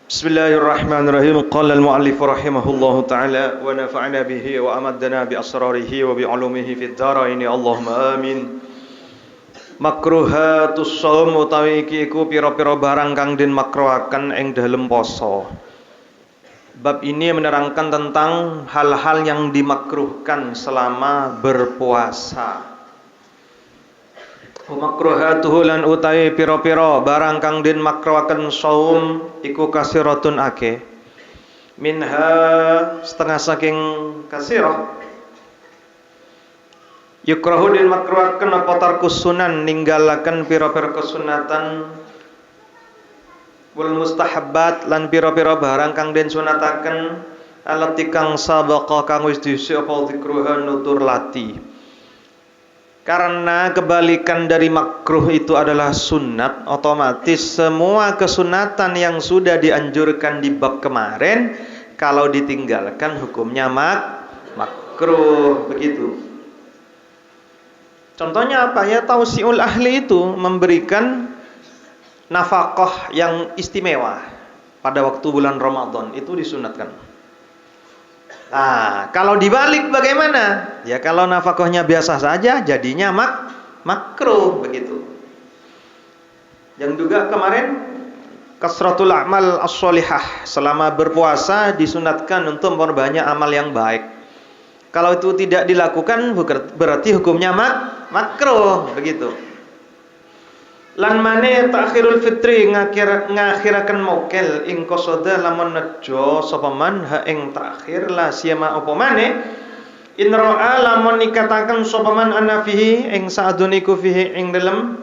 Bismillahirrahmanirrahim. Qala al-mu'allif rahimahullahu ta'ala wa nafa'ana bihi wa amaddana bi asrarihi wa bi ulumihi fid dharain Allahumma amin. Makruhatus shaum utawi iki iku pira-pira barang kang den makruhaken ing dalem poso. Bab ini menerangkan tentang hal-hal yang dimakruhkan selama berpuasa. Makruhatuhu lan utawi pira-pira barang kang den makruhaken saum iku kasiratun akeh. Minha setengah saking kasirah. Yukrahu den makruhaken apa tarkus sunan ninggalaken pira-pira kesunatan wal mustahabbat lan pira-pira barang kang den sunataken alati kang sabaqa kang wis dhisik apa zikruha nutur lati. Karena kebalikan dari makruh itu adalah sunat, otomatis semua kesunatan yang sudah dianjurkan di bab kemarin kalau ditinggalkan hukumnya makruh, begitu. Contohnya apa ya? Tausiul ahli itu memberikan nafkah yang istimewa pada waktu bulan Ramadan, itu disunatkan. Nah, kalau dibalik bagaimana? Ya kalau nafkahnya biasa saja jadinya makruh, begitu. Yang juga kemarin kasratul a'mal as-sholihah, selama berpuasa disunatkan untuk memperbanyak amal yang baik. Kalau itu tidak dilakukan berarti hukumnya makruh, begitu. Lan mane takhirul fitri ngakhiraken mokel ing qasada lamun nejo sapa man ha ing takhir la siyama apa mane in ra'a lamun nikataken sapa man ana fihi ing saaduniku fihi ing dalem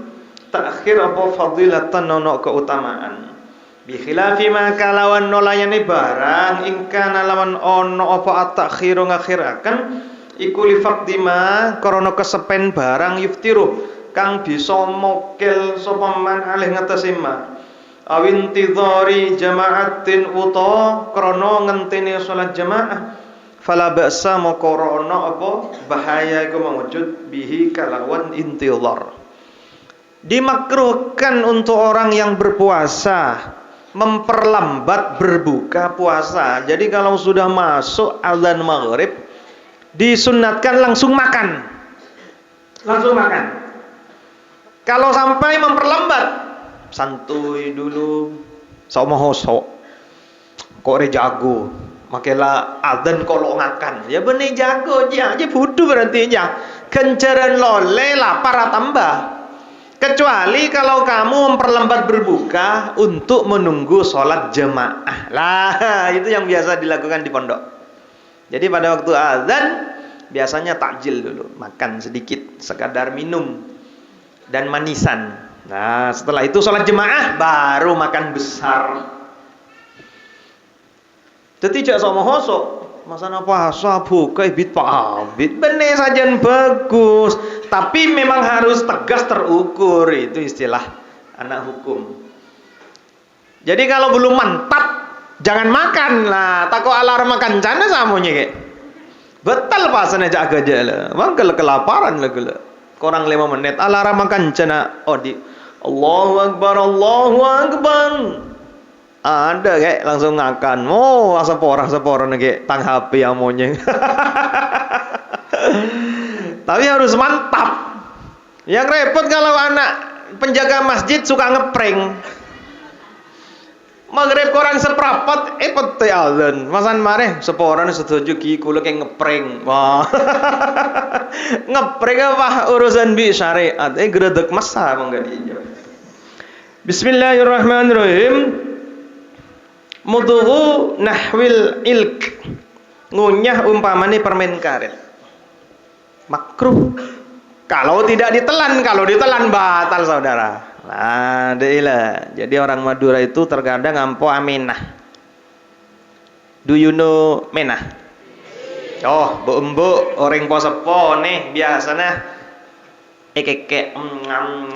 takhir apa fadilatan ono keutamaan bi khilafi ma kalawan nolayane barang ing kana lamun ono apa at-takhiru ngakhiraken iku li faqdima krana kesepen barang yuftiru kang bisa mokel sapa man alih ngetesi ma awintidhari jama'atin uta krana ngenteni salat jamaah fala ba'sa moko ana apa bahaya iku mawujud bihi kalawan intidhar. Dimakruhkan untuk orang yang berpuasa memperlambat berbuka puasa. Jadi kalau sudah masuk azan maghrib disunnatkan langsung makan. Kalau sampai memperlambat, santuy dulu, saumahoso, kok jago, makela adzan kolongakan, ya benih jago aja budu berarti aja, kencaran lole lapar tambah. Kecuali kalau kamu memperlambat berbuka untuk menunggu sholat jemaah, lah itu yang biasa dilakukan di pondok. Jadi pada waktu adzan biasanya takjil dulu, makan sedikit, sekadar minum dan manisan. Nah, setelah itu sholat jemaah baru makan besar. Jadi tidak sama hosok. Masa apa sabu kaibit pabit bener saja bagus. Tapi memang harus tegas terukur, itu istilah anak hukum. Jadi kalau belum mantap jangan makan lah. Takut alarm makan cana samunya kayak. Betul pasannya jaga aja lah. Mangkel kelaparan lah gula. Kurang 5 menit alarm makan cana di Allahu Akbar ada kayak langsung ngakan sepora kayak tang HP amonya. Tapi harus mantap. Yang repot kalau anak penjaga masjid suka ngeprank. Maghrib kurang seprapat pete azan. Masan mareh seporan setuju ki kula kayak ngeprank. Wah. Ngeprank apa urusan bi syariat? Gredeg masa mangga dijawab. Bismillahirrahmanirrahim. Mudhu nahwil ilk. Ngunyah umpamane permen karet. Makruh. Kalau tidak ditelan, kalau ditelan batal saudara. Nah, deilah. Jadi orang Madura itu terkadang ngampo aminah. Do you know menah? Oh, mbok orang posepo nih biasanya ekeke ngam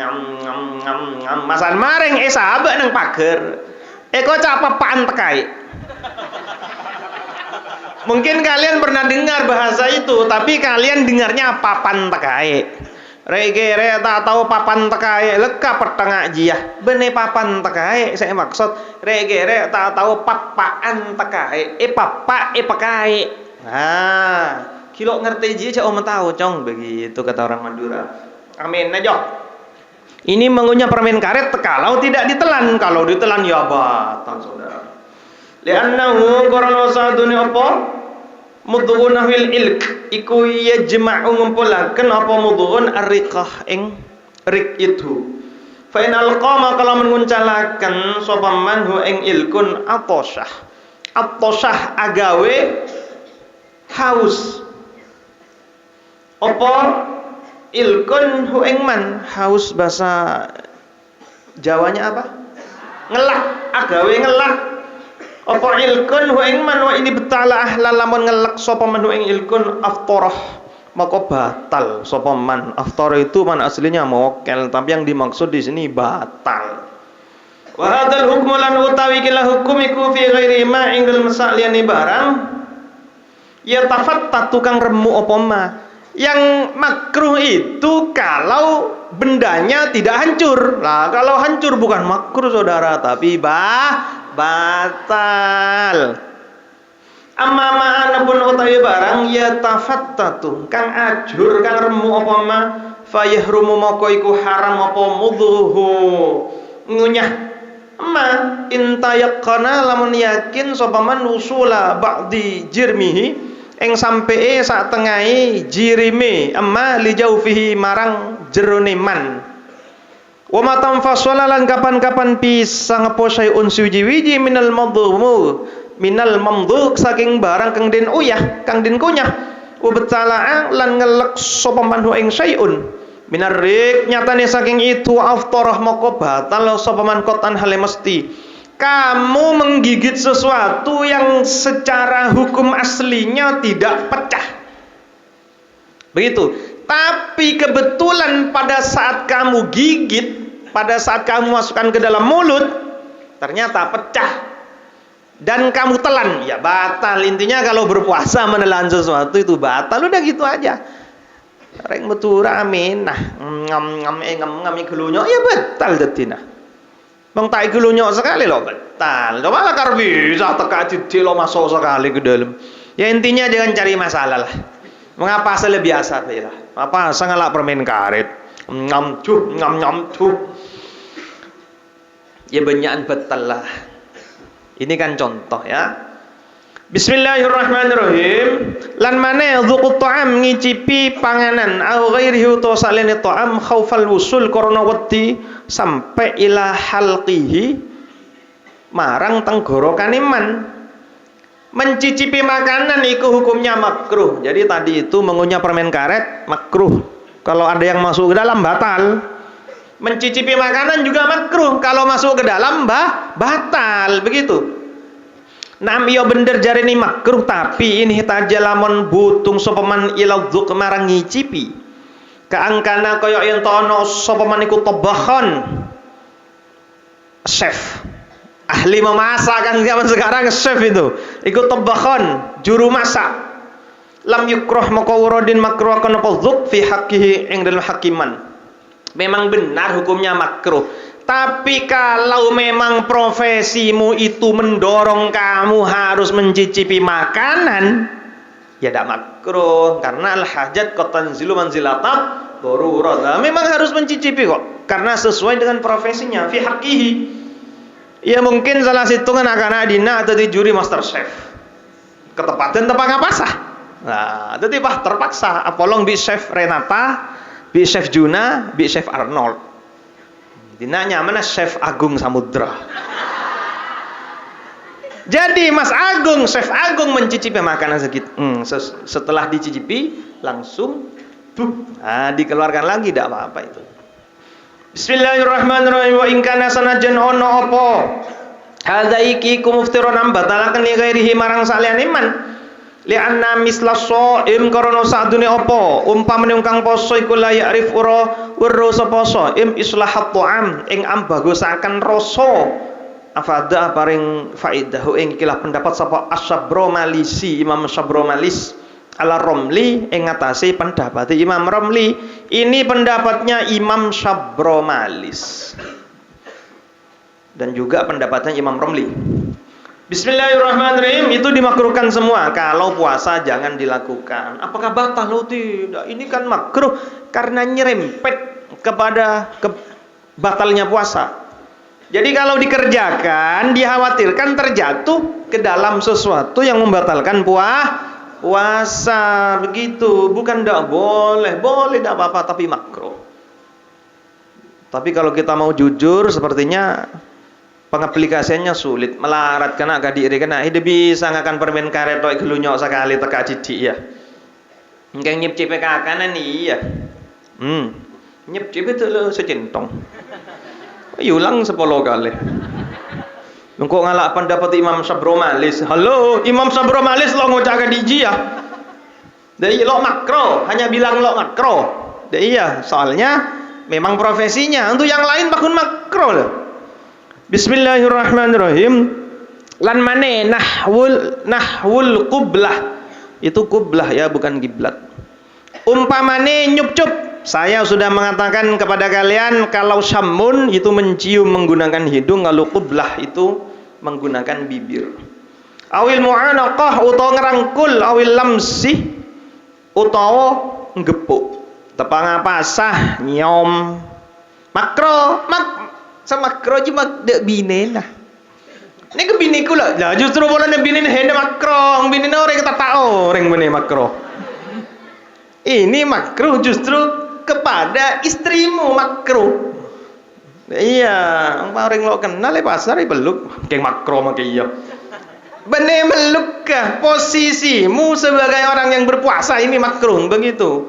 masan maring sahabat nang pager. Kok capapaan tekai. Mungkin kalian pernah dengar bahasa itu, tapi kalian dengarnya papan tekai. Regere tak tahu papan tekae leka petengah jiyah. Bene papan tekae saya maksud regere tak tahu papaan tekae. Papa pekae. Nah, kilo ngerti ji cak om tahu cong begitu kata orang Madura. Amin aja. Ini mengunyah permen karet kalau tidak ditelan. Kalau ditelan ya batal saudara. Li'annahu karena sadune apa? Mudghun fil ilk iku yajma'u ngumpulaken apa mudghun ar-riqah ing rik itu. Fa inal qama kalau menguncalaken sapa man hu ing ilkun atosyah. Atosyah agawe haus. Apa ilkun hu ing man haus bahasa Jawanya apa? Ngelak, agawe ngelak. Apa ilkun hu ing man wa ini betalah lamun ngelak sapa man hu ing ilkun aftarah maka batal sapa man. Aftarah itu man aslinya mokel, tapi yang dimaksud di sini batal. Wa hadzal hukmu lan utawi kila hukum iku fi ghairi ma ingdal masaliyani barang ya tafattat tukang remu apa ma. Yang makruh itu kalau bendanya tidak hancur. Lah kalau hancur bukan makruh saudara, tapi batal. Amma ma'ana pun utawi barang ya tafattatu kang ajur kang remu apa ma fayahrumu moko iku haram apa mudhuhu ngunyah ma intayaqana lamun yakin sapa man usula ba'di jirmihi ing sampai sak tengahi jirime amma li jaufihi marang jerone man wa matam fasala lan kapan-kapan pisang apa sayun suji-wiji minal mamdhu saking barang kang den uyah kang den kunyah wa betala lan ngelek sapa man ing sayun minarik nyatane saking itu aftarah moko batal sapa man kotan hale mesti. Kamu menggigit sesuatu yang secara hukum aslinya tidak pecah. Begitu. Tapi kebetulan pada saat kamu gigit, pada saat kamu masukkan ke dalam mulut, ternyata pecah. Dan kamu telan, ya batal. Intinya kalau berpuasa menelan sesuatu itu batal. Udah gitu aja. Reng betura amin. Nah, ngam gelunya ya batal detina. Bang tak gelunyok sekali loh betal. Coba lah kar bisa teka titik lo masuk sekali ke dalam. Ya intinya jangan cari masalah lah. Mengapa asal biasa lah. Apa sangatlah permen karet. Ngam cuh. Ya banyakan betal lah. Ini kan contoh ya. Bismillahirrahmanirrahim. Lan mane dzuqut ta'am ngicipi panganan au ghairihi to salene ta'am khaufal wusul karena wedi sampai ila halqihi marang tenggorokane man. Mencicipi makanan itu hukumnya makruh. Jadi tadi itu mengunyah permen karet makruh. Kalau ada yang masuk ke dalam batal. Mencicipi makanan juga makruh. Kalau masuk ke dalam batal. Begitu. Nam iya bener jari ini makruh, tapi ini taja lamun butung sopaman ila dzuk marang ngicipi. Kaangkana kaya yen tono sopaman iku tobahan. Chef. Ahli memasak kan zaman sekarang chef itu. Iku tobahan, juru masak. Lam yukroh maka urodin makruh akan apa dzuk fi haqqihi ing dalam hakiman. Memang benar hukumnya makruh. Tapi kalau memang profesimu itu mendorong kamu harus mencicipi makanan, ya tidak makruh karena al-hajat qatanzilu manzilatat darurat. Memang harus mencicipi kok karena sesuai dengan profesinya fi haqqihi. Ya mungkin salah satu anak-anak dina atau di juri master chef. Ketepatan tepak ngapasah. Nah, itu terpaksa apolong bi chef Renata, bi chef Juna, bi chef Arnold. Dinanya mana Chef Agung Samudra. Jadi Mas Agung, Chef Agung mencicipi makanan segitu. Setelah dicicipi langsung dikeluarkan lagi, tidak apa-apa itu. Bismillahirrahmanirrahim. Wa in kana sanajan ono apa hadza iki kumuftiron ambatalaken li ghairihi marang saliyane man. Li'anna misla shaim karena sadune apa umpamane kang poso iku la ya'rif ura sapa shaim islahat ta'am ing ambagusaken rasa afada paring faidahu ing ikilah pendapat sapa Asy-Syabromalisi Imam Syabromalis ala Romli ing ngatasi pendapat Imam Romli. Ini pendapatnya Imam Syabromalis dan juga pendapatnya Imam Romli. Bismillahirrahmanirrahim. Itu dimakruhkan semua. Kalau puasa jangan dilakukan. Apakah batal? Oh, tidak. Ini kan makruh karena nyerempet kepada batalnya puasa. Jadi kalau dikerjakan, dikhawatirkan terjatuh ke dalam sesuatu yang membatalkan puasa. Begitu. Bukan tidak boleh. Boleh tidak apa-apa, tapi makruh. Tapi kalau kita mau jujur, sepertinya pengaplikasiannya sulit, melarat kena kadiri kena ide bisa ngakan permen karet tok gelunyok sekali teka cidik ya. Engkang nyip cipe kakanan iya. Nyip cipe itu lo secentong. Ulang 10 kali. Engkau ngalak pendapat Imam Syabromalis. Halo, Imam Syabromalis lo ngocak kadiji ya. Dari lo makro, hanya bilang lo makro. Iya, soalnya memang profesinya. Untuk yang lain bakun makro loh. Bismillahirrahmanirrahim. Lan mane nahwul qublah. Itu qublah ya, bukan kiblat. Umpamane nyup-cup. Saya sudah mengatakan kepada kalian kalau syamun itu mencium menggunakan hidung, kalau qublah itu menggunakan bibir. Awil mu'anaqah utawa ngerangkul, awil lamsi utawa ngepuk. Tepang pasah nyom. Makro semakro cuma dek bine lah. Ini ke bine ku lah. Lah justru bola ne bine hene makro, bine orang kata tao orang bine makro. Ini makro justru kepada istrimu makro. Iya, orang lo kenal pasar peluk, keng makro mak iya. Bene meluk kah posisimu sebagai orang yang berpuasa ini makro begitu.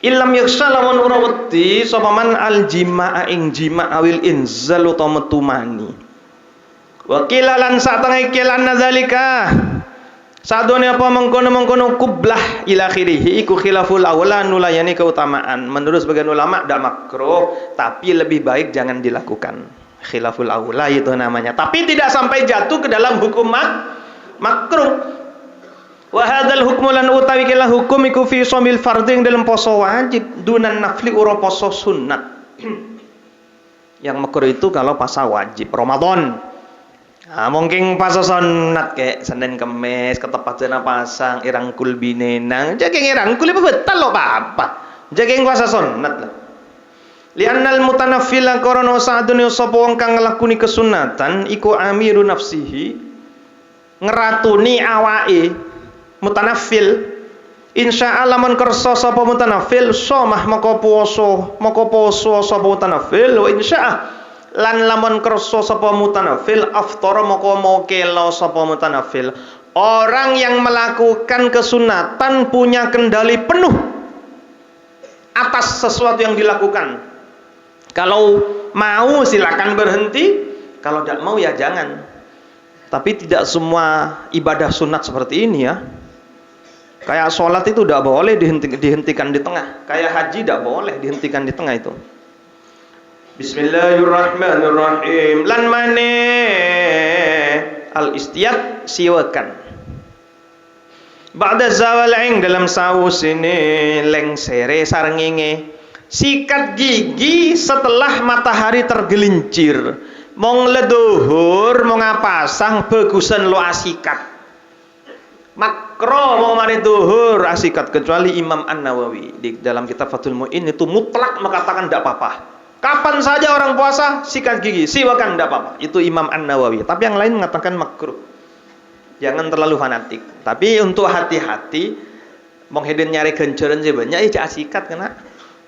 Ilam yaksha lamun ora wedi sapa man al jimaa ing jima awil inzal utawa metu mani. Wa kilalan satenge kilan zalika. Sadone apa mengkono-mengkono kublah ila akhirih iku khilaful aula nulayani keutamaan. Menurut sebagian ulama tidak makruh, tapi lebih baik jangan dilakukan. Khilaful aula itu namanya. Tapi tidak sampai jatuh ke dalam hukum makruh. Wa hadzal hukmu lan utawi kala hukum iku fi shaumil fardhi ing dalam poso wajib dunan nafli ura poso sunat. Yang makruh itu kalau puasa wajib Ramadan. Nah, mungkin puasa sunat kayak Senin Kemis ketepat jana pasang irangkul binenang. Jaging irangkul apa betal lo apa? Jaging puasa sunat lah. Li'annal mutanaffila korona sa'adun sapa wong kang nglakoni kesunatan iku amiru nafsihi ngeratuni awake. Mutanaffil insya Allah lamun kersa sapa mutanaffil somah maka poso sapa mutanaffil wa insya lan lamun kersa sapa mutanaffil aftara maka mokelo sapa mutanaffil. Orang yang melakukan kesunatan punya kendali penuh atas sesuatu yang dilakukan. Kalau mau silakan berhenti, kalau tidak mau ya jangan. Tapi tidak semua ibadah sunat seperti ini ya. Kayak sholat itu tidak boleh dihentikan di tengah. Kayak haji tidak boleh dihentikan di tengah itu. Bismillahirrahmanirrahim. Lan mane al istiyad siwakan. Ba'da zawal ing dalam saus ini lengsere sarengenge. Sikat gigi setelah matahari tergelincir. Mong leduhur mong apasang bagusan lo asikat. Makro mau mari duhur asikat kecuali Imam An-Nawawi di dalam kitab Fathul Mu'in itu mutlak mengatakan tidak apa-apa. Kapan saja orang puasa sikat gigi, siwakan tidak apa-apa. Itu Imam An-Nawawi. Tapi yang lain mengatakan makruh. Jangan terlalu fanatik. Tapi untuk hati-hati, mong heden nyari genceran sebanyak ya sikat kena.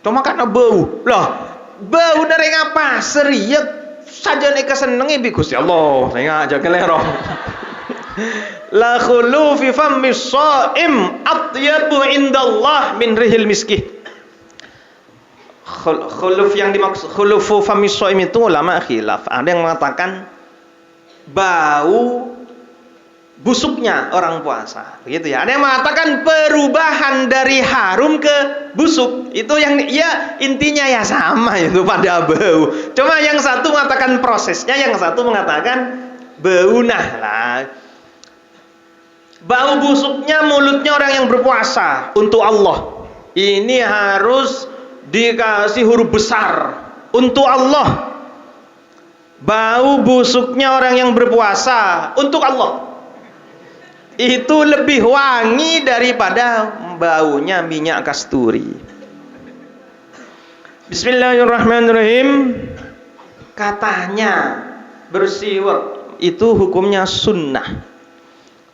Cuma karena bau. Lah, bau dari ngapa? Serius saja nek kesenenge bi Gusti Allah. Saya ngajak kelerong. La khulu fi fammi shaim atyabu indallah min rihil miski. Khuluf yang dimaksud khulufu fammi shaim itu ulama khilaf. Ada yang mengatakan bau busuknya orang puasa, begitu ya. Ada yang mengatakan perubahan dari harum ke busuk. Itu yang ya intinya ya sama itu pada bau. Cuma yang satu mengatakan prosesnya, yang satu mengatakan bau nah lah. Bau busuknya mulutnya orang yang berpuasa untuk Allah. Ini harus dikasih huruf besar untuk Allah. Bau busuknya orang yang berpuasa untuk Allah itu lebih wangi daripada baunya minyak kasturi. Bismillahirrahmanirrahim. Katanya bersiwak itu hukumnya sunnah.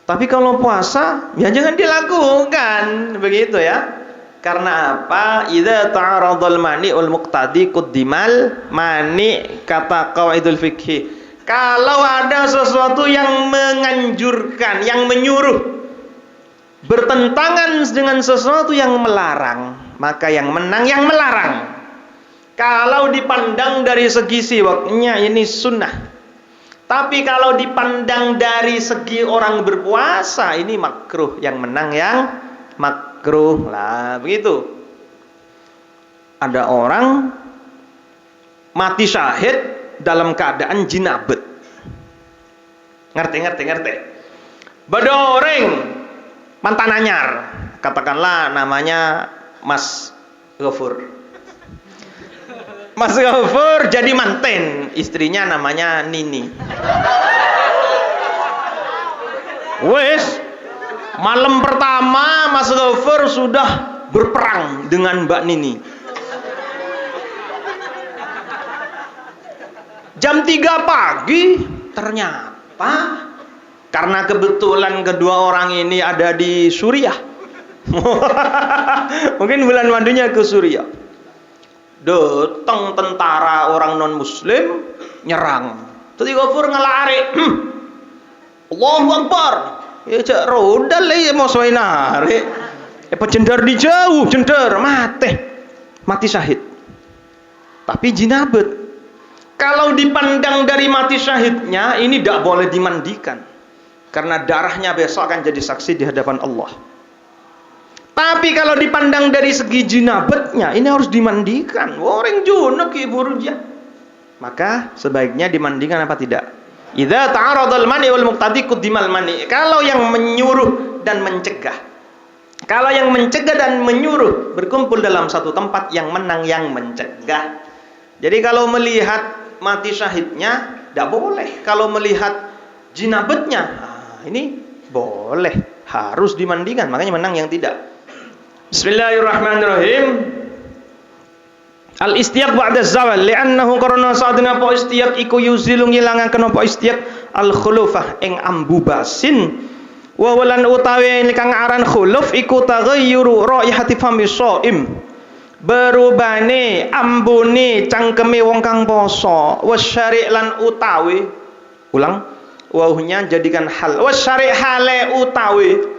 Tapi kalau puasa ya jangan dilakukan begitu ya. Karena apa? Idza ta'aradul mani wal muqtadi quddimal mani, kata qawaidul fikih. Kalau ada sesuatu yang menganjurkan, yang menyuruh bertentangan dengan sesuatu yang melarang, maka yang menang yang melarang. Kalau dipandang dari segi siwaknya ini sunnah. Tapi kalau dipandang dari segi orang berpuasa ini makruh, yang menang yang makruh lah begitu. Ada orang mati syahid dalam keadaan jinabet. Ngerti. Bedoreng mantan anyar, katakanlah namanya Mas Ghafur. Mas Ghafur jadi manten, istrinya namanya Nini. Wes, malam pertama Mas Ghafur sudah berperang dengan Mbak Nini. Jam 3 pagi ternyata karena kebetulan kedua orang ini ada di Suriah. Mungkin bulan madunya ke Suriah. Datang tentara orang non muslim nyerang. Tadi Ghafur ngelari. Allahu Akbar. Ya cak rodal ya mau soinare. Pecendar di jauh, cendar mati syahid. Tapi jinabet. Kalau dipandang dari mati syahidnya ini tidak boleh dimandikan. Karena darahnya besok akan jadi saksi di hadapan Allah. Tapi kalau dipandang dari segi jinabetnya ini harus dimandikan. Orang junub ibu rujak. Maka sebaiknya dimandikan apa tidak? Idza ta'aradul mani wal muqtadi quddimal mani. Kalau yang menyuruh dan mencegah. Kalau yang mencegah dan menyuruh berkumpul dalam satu tempat, yang menang yang mencegah. Jadi kalau melihat mati syahidnya tidak boleh. Kalau melihat jinabetnya ini boleh, harus dimandikan. Makanya menang yang tidak. Bismillahirrahmanirrahim. Al-istiyaq ba'da zawal li'annahu qarana sa'adna po istiyaq iku yuzilu ngilangaken apa istiyaq al-khulufah ing ambubasin wa walan utawi kang aran khuluf iku taghayyuru raihati fami shaim, berubane ambune cangkeme wong kang poso, wasyari' lan utawi ulang wauhnya jadikan hal, wasyari' hale utawi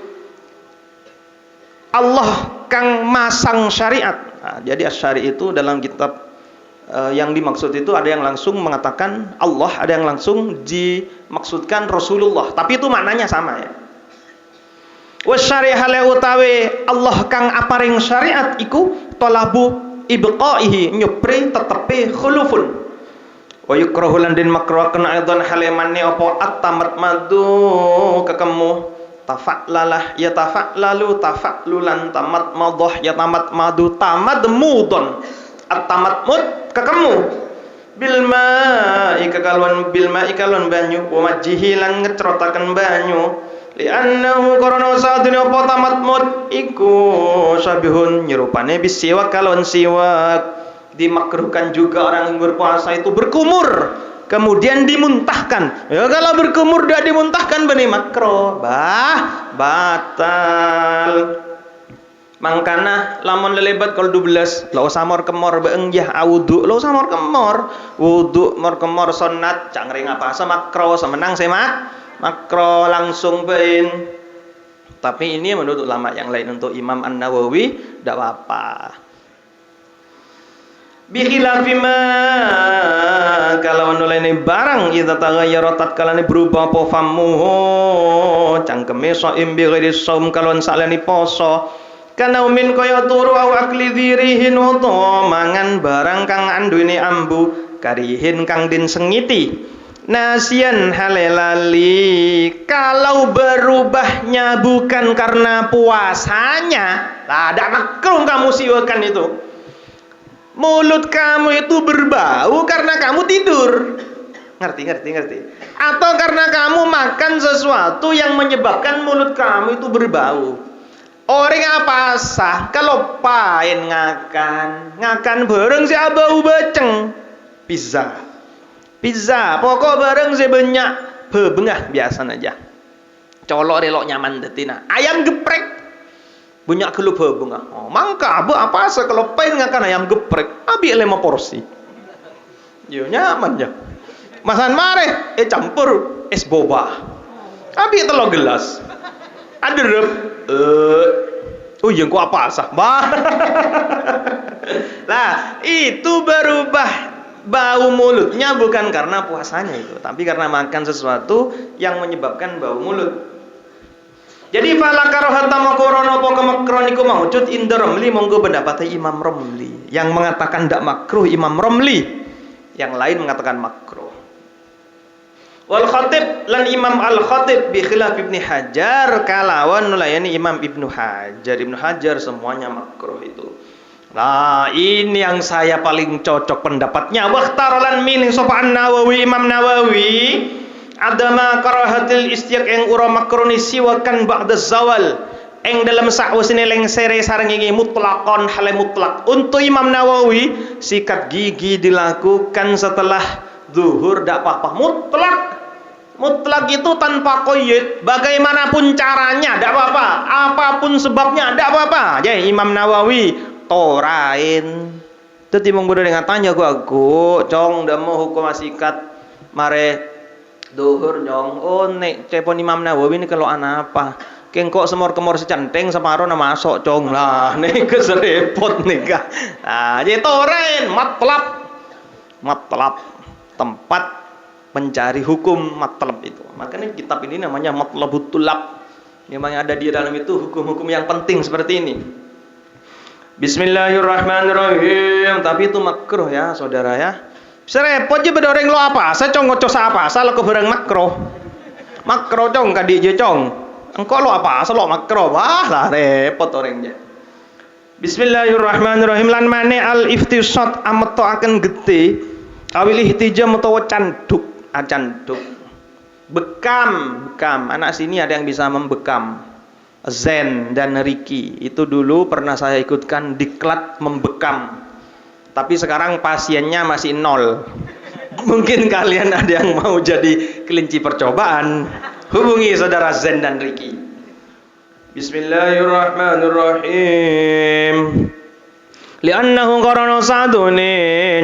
Allah kang masang syariat. Nah, jadi asyari itu dalam kitab yang dimaksud itu ada yang langsung mengatakan Allah, ada yang langsung dimaksudkan Rasulullah, tapi itu maknanya sama ya. Wasyari' hale utawi Allah kang aparing syariat iku talabu ibqaihi, nyupri tetepi khulufun. Wa yukrahu lan den makruhaken aidan halemane apa at-tamat madu kekemu tafa'lalah ya tafa'lalu tafa'lulan tamat madah ya tamat madu tamad mudon at-tamat mud kekemu bil ma'i kekalwan bil ma'i kalwan banyu wa majhihi lan ngecrotaken banyu li'annahu qarana sa'adune apa tamat mud iku sabihun nyerupane bisiwak kalwan siwak. Dimakruhkan juga orang yang berpuasa itu berkumur kemudian dimuntahkan. Ya kalau berkumur dan dimuntahkan benih makruh, batal. Mangkana lamun lelebat kalau 12 lo samor kemor beungjah wudu lo samor kemor wudu mor kemor sunat cangring apa makruh semenang semak makruh langsung bein. Tapi ini menurut ulama yang lain, untuk Imam An-Nawawi tidak apa-apa. Bikhilafi ma kalau nulaini barang idza taghayyara tatkalane berubah apa famuhu cangkeme shaim bi ghairi shaum kalon salani poso kana umin kaya turu au akli dhirihin utawa mangan barang kang andune ambu karihin kang den sengiti Nasian halelali, kalau berubahnya bukan karena puasanya, lah ada makruh kamu siwakan itu. Mulut kamu itu berbau karena kamu tidur. Ngerti. Atau karena kamu makan sesuatu yang menyebabkan mulut kamu itu berbau. Orang apa sah kalau pain ngakan bareng si bau beceng. Pizza, pokok bareng si banyak bebengah biasa aja. Colok relok nyaman detina. Ayam geprek banyak kelu bebengah. Oh, mangka apa sah kalau pain ngakan ayam geprek, ambil 5 porsi. Yo nyaman ya. Masan mare campur es boba. Ambil 3 gelas. Aderep. Oh yang ku apa sah? Lah, itu berubah bau mulutnya bukan karena puasanya itu, tapi karena makan sesuatu yang menyebabkan bau mulut. Jadi fala karahata makruh apa kemakruhan iku maujud inda Romli, monggo pendapat Imam Romli. Yang mengatakan tidak makruh Imam Romli, yang lain mengatakan makruh. Wal Khatib lan Imam Al Khatib bi khilaf Ibnu Hajar, kalawan nulayani Imam Ibnu Hajar semuanya makruh itu. Nah, ini yang saya paling cocok pendapatnya. Waqtarolan milih sopaan Nawawi, Imam Nawawi, adama karahatil istiaq yang ura makroni siwakan ba'da zawal. Eng dalam sakwasine lengsere sareng iki mutlakon hale mutlak. Untuk Imam Nawawi, sikat gigi dilakukan setelah zuhur dak apa-apa. Mutlak itu tanpa qayyid, bagaimanapun caranya dak apa-apa, apapun sebabnya dak apa-apa. Jadi Imam Nawawi torain tadi menggoda dengan tanya aku cong dah mau hukum asikat mare duhur nyong. Oh nek cepon Imam Nawawi ini kalau anak apa kengkok semor kemor secanteng separo nama masuk cong lah nek keserepot nikah. Nah jadi torain matlab tempat mencari hukum matlab itu. Makanya kitab ini namanya Matlabut Tulab. Memang ada di dalam itu hukum-hukum yang penting seperti ini. Bismillahirrahmanirrahim. Tapi itu makruh ya saudara ya. Serepot je beda orang lo apa? Saya cong ngocos apa? Asal ke barang makruh. Makruh cong kadi je cong. Engkau lo apa? Asal lo makruh. Wah lah repot orangnya. Bismillahirrahmanirrahim. Lan mane al iftisat ameto akan gede. Awil ihtijam utawa canduk. Bekam. Anak sini ada yang bisa membekam. Zen dan Riki itu dulu pernah saya ikutkan diklat membekam, tapi sekarang pasiennya masih 0. Mungkin kalian ada yang mau jadi kelinci percobaan, hubungi saudara Zen dan Riki. Bismillahirrahmanirrahim. Li'annahu qarana sadune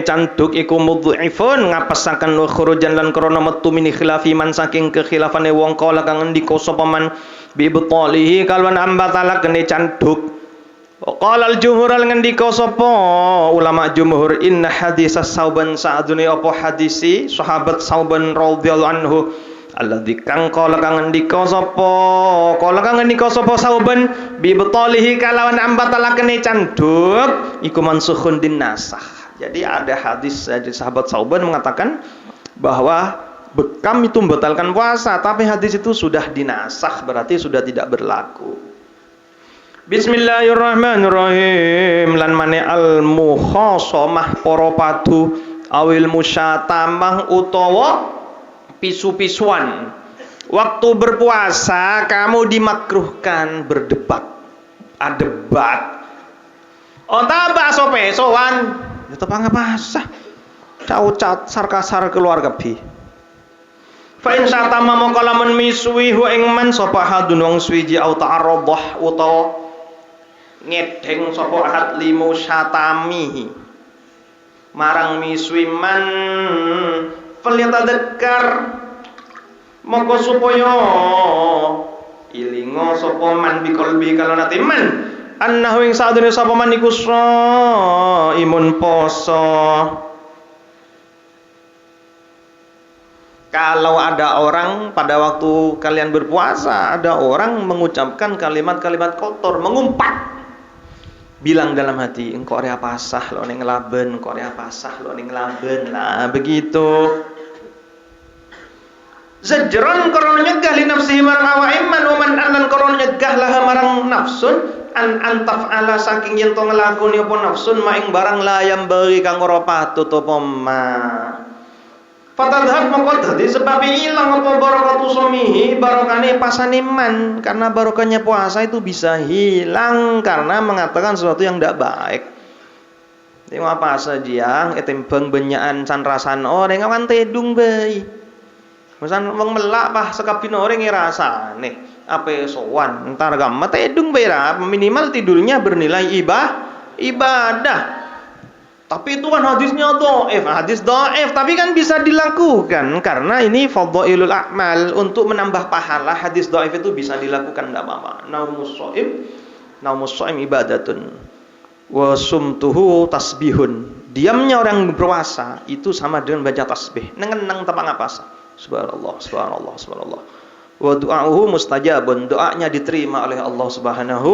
cantuk iku mudhifun ngapesaken khurujan lan krana metu min khilafi man saking kekhilafane wong kala kang ngendika sapa man bi betalihi kalwan ambatala kene cantuk. Qala al-jumhur ngendika sapa ulama jumhur inna hadis Sauban sa'dune apa hadisi sahabat Sauban radhiyallahu anhu alladzi kang kala kang ngendika sapa Sauban bi betalihi kalawan ambatala kene canduk iku mansukhun din nasakh. Jadi ada hadis dari sahabat Sauban mengatakan bahwa bekam itu membatalkan puasa, tapi hadis itu sudah dinasakh, berarti sudah tidak berlaku. Bismillahirrahmanirrahim. Lan mane al mukhasamah para padu awil musyatamah utawa pisu-pisuan. Waktu berpuasa kamu dimakruhkan berdebat. Adebat. Onta bakso pesoan. Ya tepang apa sah. Caucat sarkasar keluarga bi. Fa in syatama mongko lamun miswi hu ing man sapa hadun wong suwiji au ta'arradah utawa ngedeng sapa ahad limu syatamihi marang miswi man falyatadzakar mongko supaya ilinga sapa man biqalbi kalonate man annahu ing sadune sapa man iku imun poso. Kalau ada orang pada waktu kalian berpuasa, ada orang mengucapkan kalimat-kalimat kotor, mengumpat, bilang dalam hati, engkau rea pasah lo ning laben, engkau rea pasah lo ning laben, lah begitu. Zajran krana nyegah li nafsihi marang awake man wa man lan krana nyegah laha marang nafsun an taf'ala saking yen to nglakoni apa nafsun maing barang layam bagi kang ora patut apa ma. Fatadhat mongko dadi sebab ilang apa barakatu sumihi barokane pasane man, karena barokahnya puasa itu bisa hilang karena mengatakan sesuatu yang tidak baik. Tengok apa saja etimbang benyaan can rasan orang awan tedung bae. Misan wong melak pah sekapin orang ngerasane ape sowan entar gamma tedung bae ra minimal tidurnya bernilai ibadah. Tapi itu kan hadisnya dhaif, hadis dhaif, tapi kan bisa dilakukan karena ini fadhailul a'mal untuk menambah pahala. Hadis dhaif itu bisa dilakukan enggak apa-apa. Naumus shaim ibadatun wa sumtuhu tasbihun. Diamnya orang berpuasa itu sama dengan baca tasbih. Nengenang tepang apa sah. Subhanallah, subhanallah, subhanallah. Wa du'auhu mustajabun. Doanya diterima oleh Allah Subhanahu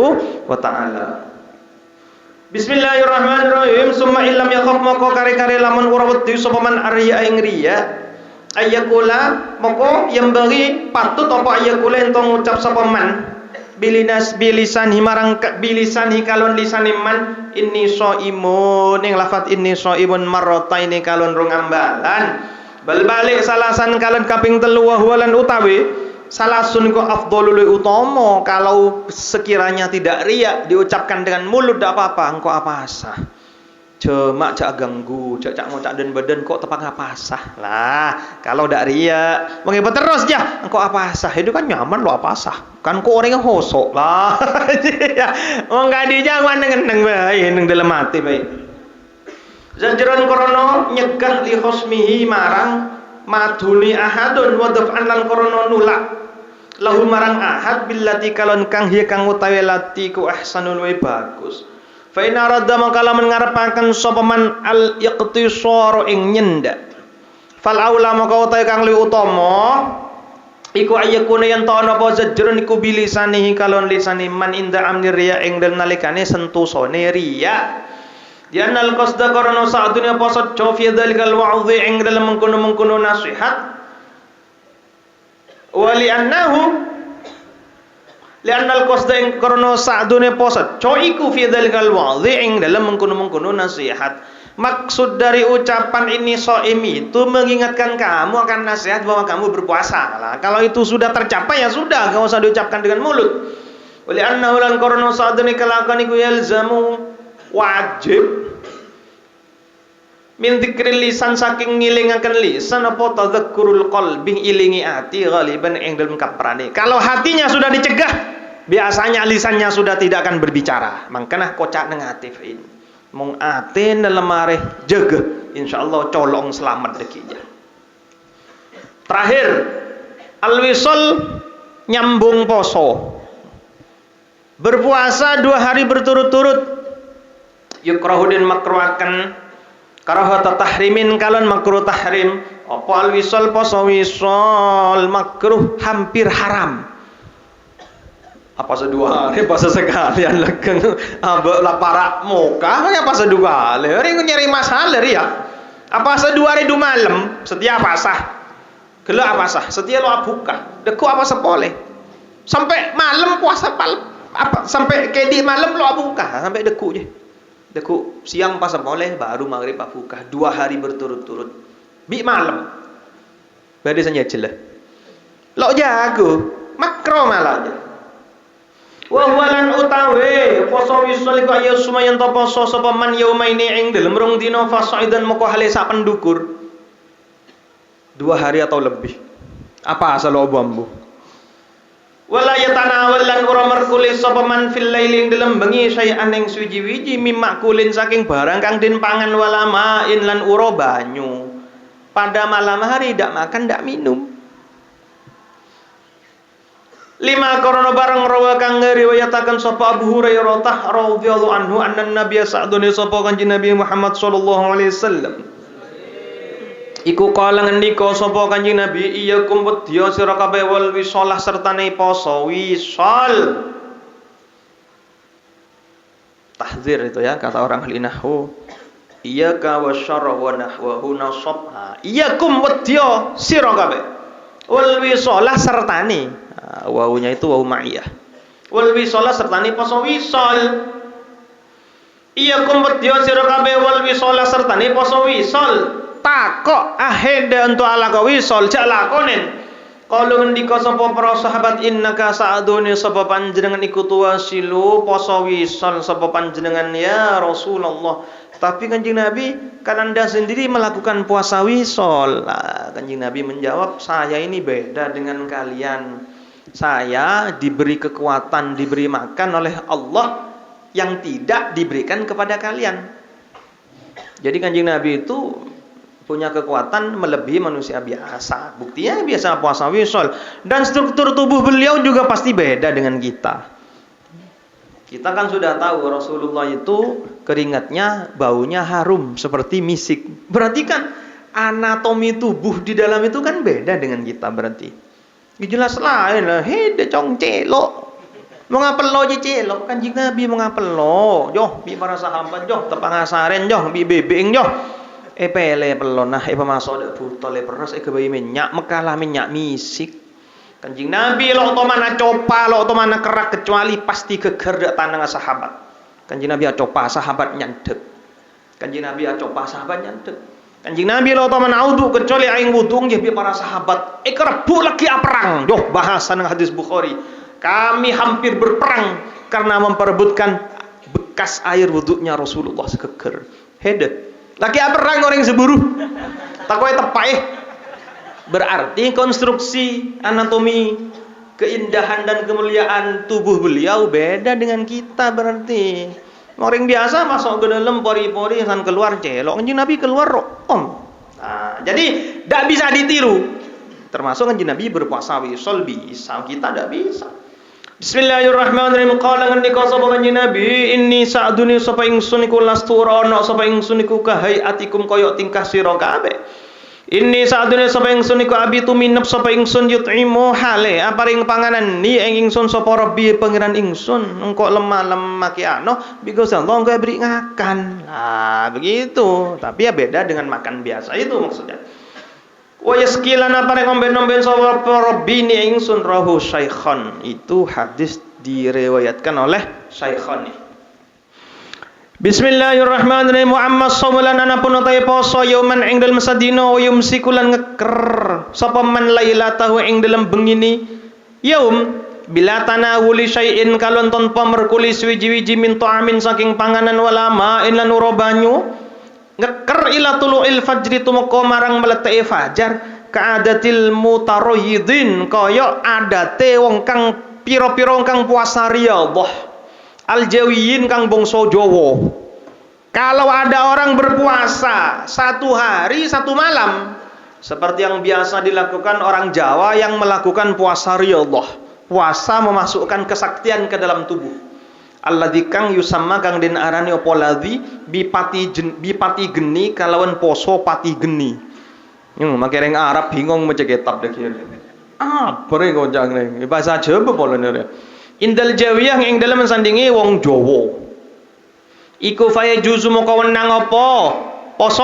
wa taala. Bismillahirrahmanirrahim. Summa illam yakhaf moko kare-kare lamun ora wedi sapa man arya ing riya ayakula moko yang bagi patut apa ayakula ento ngucap sapa man bilisan himarang bilisan hikalon lisan man inni shaimun ing lafat inni shaimun marrataini kalon rong ambalan bal balik salasan kalon kaping 3 wa huwalan utawi salasun ku afdhalul utama. Kalau sekiranya tidak riak diucapkan dengan mulut tidak apa-apa, engkau apa sah. Cuma cak ganggu, cak ngocak dan badan kok tepang apa sah. Lah, kalau tidak riak, menghebat terus ya, engkau apa sah. Itu kan nyaman lo apa sah. Kan kok orangnya hosok lah. Ya, enggak dijangan neng bae neng dalam hati bae. Zajran korono nyegah li husmihi marang maduli ahadun wa daf'an lan korono nulak lahu marang ahad billati kalon kang hiya kang utawi lati ku ahsanul wa bagus. Fa in arada mangkala ngarepaken sapa man al iqtisar ing nyendak fal aula maka utawi kang luwih utama iku ayakuna yen ta ana apa zajrun iku bilisanihi kalon lisani man inda amni riya ing dalem nalikane sentusane riya. Yanal qasda karena saat dunia pasat cofi dalikal wa'udhi ing dalam mengkono nasihat wali annahu li'annal qasda ing karena saat dunia pasat coiku fi dalikal wa'udhi ing dalam mengkono nasihat. Maksud dari ucapan ini shaim itu mengingatkan kamu akan nasihat bahwa kamu berpuasa lah. Kalau itu sudah tercapai ya sudah, enggak usah diucapkan dengan mulut. Wali annahu lan karena saat dunia kelakuan iku yalzamu wajib min dzikril lisan saking ngilingaken lisan apa tadzakkurul qalbi ilingi ati ghaliban ing dalem kaprane. Kalau hatinya sudah dicegah biasanya lisannya sudah tidak akan berbicara. Mangkana kocak nang ati in mung ate dalem areh jaga insyaallah colong selamat dekinya. Terakhir al-wisal nyambung poso. Berpuasa 2 hari berturut-turut yukrahudin makruhaken karahata tahrimin kalon makruh tahrim. Apa al-wisal poso wisal makruh hampir haram. Apa sedua hari pas sekalian legeng ambek la parak muka ya pas sedua hari ring nyari masalah ya. Apa sedua hari du malam setiap pasah. Gelak apa sah setia lo buka. Deku apa sepoleh. Sampai malam puasa apa sampai kedi malam lo buka sampai deku je. Deku siang pas boleh baru maghrib buka 2 hari berturut-turut bi malam badai saja jelas lo jago makro malahnya wa walan utawe poso wisal iku ayo sumayan ta poso sapa man yaumaini ing dalem rong dina fasaidan moko hale sak pendukur 2 hari atau lebih apa asal obambu wala yatanawal lan ora merkulis sapa man fil lailing dalam bengi sayan ing suji-wiji mimakulin saking barang kang den pangan wala main lan ura banyu. Pada malam hari tidak makan tidak minum. 5 korona barang rawa kang ngriwayataken sapa Abu Hurairah radhiyallahu anhu anna Nabi sa'dune sapa Kanjeng Nabi Muhammad sallallahu alaihi wasallam iku kala ngendika sapa Kanjeng Nabi iyakum wedya sira kabeh wal wisalah sertane poso wisal tahzir itu ya kata orang ahli nahwu iyyaka wasyarra wa nahwahu nasab iyakum wedya sira kabeh Wal wisalah sertane. Wawunya itu wawu ma'iyah. Wal wisalah sertane poso wisol. Iya kumpetyo sira kabeh wal wisalah sertane poso wisol. Takok ahenda untuk ala ka wisol jak lakonen. Kalau ngendika sapa para sahabat innaka sa'adune sapa panjenengan iku tuwasilu poso wisol sapa panjenengan ya Rasulullah. Tapi Kanjeng Nabi kan Anda sendiri melakukan puasa wisol. Nah, Kanjeng Nabi menjawab, saya ini beda dengan kalian. Saya diberi kekuatan, diberi makan oleh Allah yang tidak diberikan kepada kalian. Jadi Kanjeng Nabi itu punya kekuatan melebihi manusia biasa. Buktinya biasa puasa wisol. Dan struktur tubuh beliau juga pasti beda dengan kita. Kita kan sudah tahu Rasulullah itu keringatnya baunya harum seperti misik. Berarti kan anatomi tubuh di dalam itu kan beda dengan kita berarti. Jelas lain lah. Hei, decong celok. Mau ngapelo aja celok. Kanjeng Nabi mau ngapelo. Joh, bi para sahabat joh, tepangasaren joh, bi bebeng joh. Pele pelon nah pemasok dak butol peres kebayi minyak mekalah minyak misik. Kanjeng Nabi lo to mana copa lo to mana kerak kecuali pasti geger dak tanang sahabat. Kanjeng Nabi copa sahabat nyandek. Kanjeng Nabi copa sahabat nyandek. Kanjeng Nabi lo to mana wudu kecuali aing wudu nggih para sahabat kerebu lagi perang. Doh bahasan hadis Bukhari. Kami hampir berperang karena memperebutkan bekas air wudunya Rasulullah segeger. Hede laki perang orang seburu takoy tepai. Berarti konstruksi anatomi keindahan dan kemuliaan tubuh beliau beda dengan kita berarti. Orang biasa masuk ke dalam pori-pori dan keluar celok. Kanjeng Nabi keluar om. Nah, jadi tidak bisa ditiru. Termasuk Kanjeng Nabi berpuasa wisol bisa, kita tidak bisa. Bismillahirrahmanirrahim. Qala ngendika sapa Kanjeng Nabi, inni sa'duni sapa ingsun iku lastura ana sapa ingsun iku kahayatikum kaya tingkah sira kabeh. Inni sa'duni sapa ingsun iku abitu minep sapa ingsun yut'imu hale aparing panganan ni ing ingsun sapa Rabbi pangeran ingsun engko lemah-lemah ki ano because Allah engko beri ngakan. Nah, begitu. Tapi ya beda dengan makan biasa itu maksudnya. Wa yaskilana pareng omben-omben sapa Rabbi ni ingsun rahu Syaikhan. Itu hadis diriwayatkan oleh Syaikhan. Bismillahirrahmanirrahim. Muhammad sallallahu anapun utai poso yauman ing dalem sadina yumsikulan ngeker sapa man lailatahu ing dalem bengini yaum bila tanawuli syai'in kalon tanpa merkuli wiji-wiji min ta'amin saking panganan wala ma'in lan banyu ngeker ila tulu'il fajri tumeka marang mleteke fajar kaadatil mutaroyidin kaya adate wong kang pira-pira kang puasa riyadhah aljawiyin kang bangsa Jawa. Kalau ada orang berpuasa 1 hari 1 malam seperti yang biasa dilakukan orang Jawa yang melakukan puasa riyadhah, puasa memasukkan kesaktian ke dalam tubuh. Alladzi kang yusamma kang den arani apa ladzi bipati geni kalawan poso pati geni. Make reng Arab bingung maca kitab dek. Bare goncang ning bahasa Jawa polone. Indal jawiyah ing dalem sandingi wong Jawa. Iku faya juzu moko wenang apa? Poso